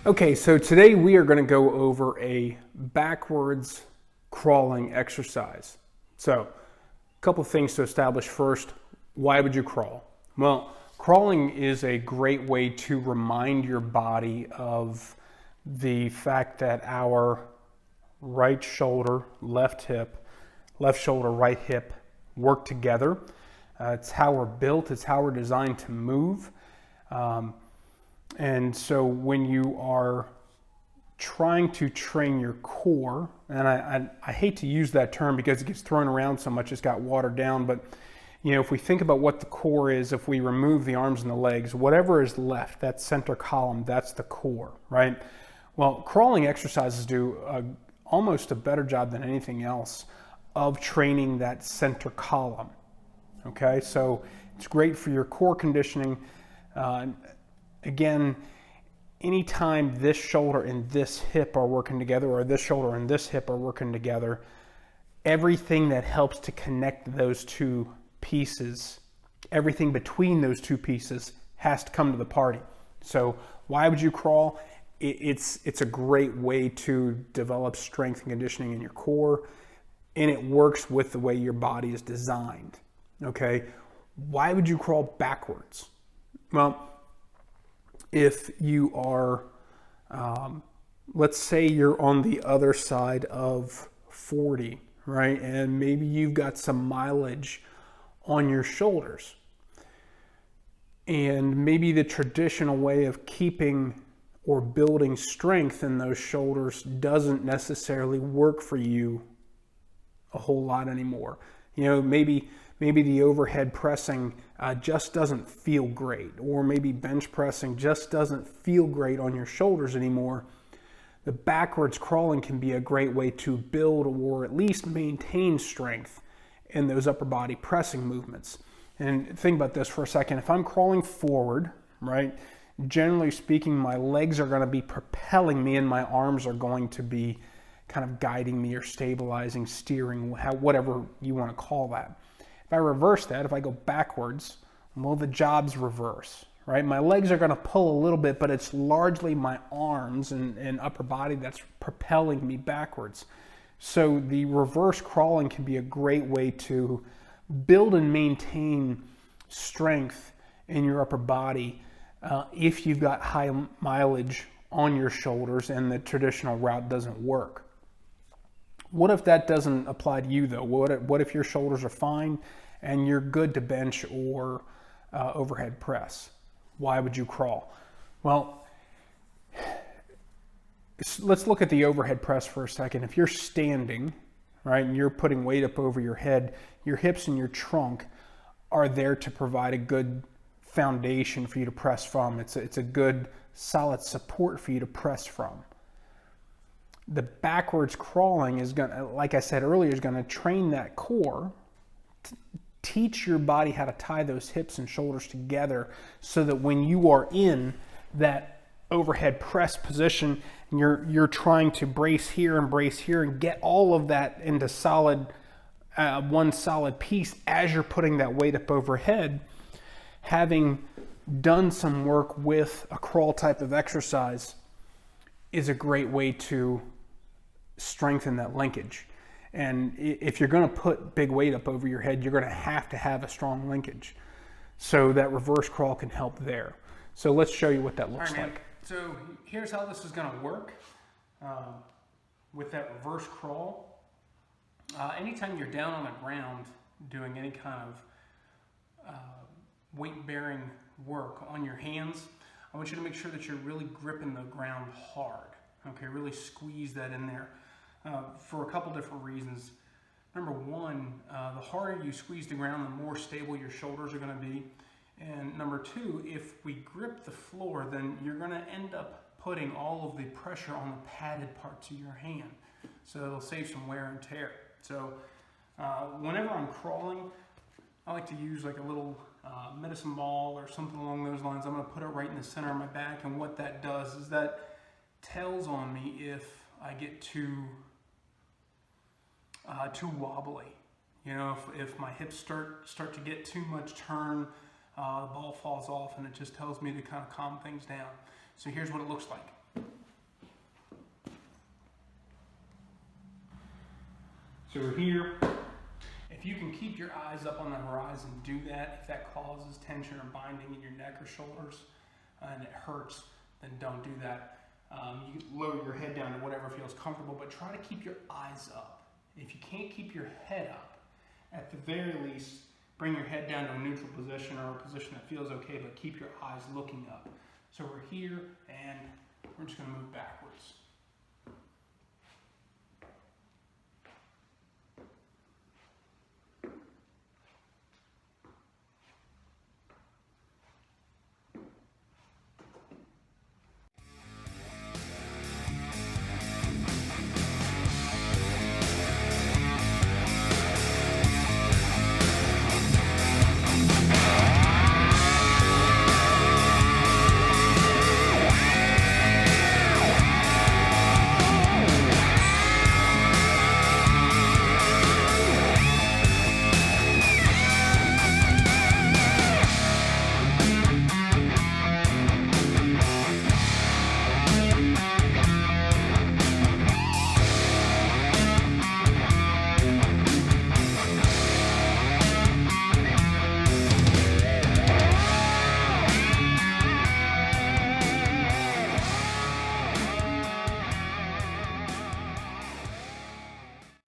Okay, so today we are going to go over a backwards crawling exercise. So, a couple things to establish first. Why would you crawl? Well, crawling is a great way to remind your body of the fact that our right shoulder, left hip, left shoulder, right hip work together. It's how we're built, it's how we're designed to move. And so when you are trying to train your core, and I hate to use that term because it gets thrown around so much, it's got watered down, but if we think about what the core is, if we remove the arms and the legs, whatever is left, that center column, that's the core, right? Well, crawling exercises do almost a better job than anything else of training that center column, okay? So it's great for your core conditioning. Again, anytime this shoulder and this hip are working together, or this shoulder and this hip are working together, everything that helps to connect those two pieces, everything between those two pieces has to come to the party. So why would you crawl? It's a great way to develop strength and conditioning in your core, and it works with the way your body is designed, okay? Why would you crawl backwards? Well, if you are, let's say you're on the other side of 40, right? And maybe you've got some mileage on your shoulders. And maybe the traditional way of keeping or building strength in those shoulders doesn't necessarily work for you a whole lot anymore. Maybe the overhead pressing just doesn't feel great, or maybe bench pressing just doesn't feel great on your shoulders anymore. The backwards crawling can be a great way to build or at least maintain strength in those upper body pressing movements. And think about this for a second. If I'm crawling forward, right, generally speaking, my legs are going to be propelling me and my arms are going to be kind of guiding me or stabilizing, steering, whatever you want to call that. If I reverse that, if I go backwards, well, the job's reverse, right? My legs are going to pull a little bit, but it's largely my arms and upper body that's propelling me backwards. So the reverse crawling can be a great way to build and maintain strength in your upper body if you've got high mileage on your shoulders and the traditional route doesn't work. What if that doesn't apply to you though? What if your shoulders are fine and you're good to bench or overhead press? Why would you crawl? Well, let's look at the overhead press for a second. If you're standing, right, and you're putting weight up over your head, your hips and your trunk are there to provide a good foundation for you to press from. It's a good solid support for you to press from. The backwards crawling is going to, like I said earlier, is going to train that core, teach your body how to tie those hips and shoulders together so that when you are in that overhead press position and you're trying to brace here and get all of that into solid, one solid piece as you're putting that weight up overhead, having done some work with a crawl type of exercise is a great way to strengthen that linkage. And if you're going to put big weight up over your head, you're going to have a strong linkage. So that reverse crawl can help there. So let's show you what that looks like. So here's how this is going to work with that reverse crawl. Anytime you're down on the ground doing any kind of weight-bearing work on your hands, I want you to make sure that you're really gripping the ground hard. Okay, really squeeze that in there for a couple different reasons. Number one, the harder you squeeze the ground, the more stable your shoulders are going to be. And number two, if we grip the floor, then you're going to end up putting all of the pressure on the padded parts of your hand. So it'll save some wear and tear. So whenever I'm crawling, I like to use like a little medicine ball or something along those lines. I'm going to put it right in the center of my back, and what that does is that tells on me if I get too wobbly. If my hips start to get too much turn, the ball falls off, and it just tells me to kind of calm things down. So here's what it looks like. So we're here. If you can keep your eyes up on the horizon, do that. If that causes tension or binding in your neck or shoulders and it hurts, then don't do that. You can lower your head down to whatever feels comfortable, but try to keep your eyes up. If you can't keep your head up, at the very least, bring your head down to a neutral position or a position that feels okay, but keep your eyes looking up. So we're here and we're just gonna move backwards.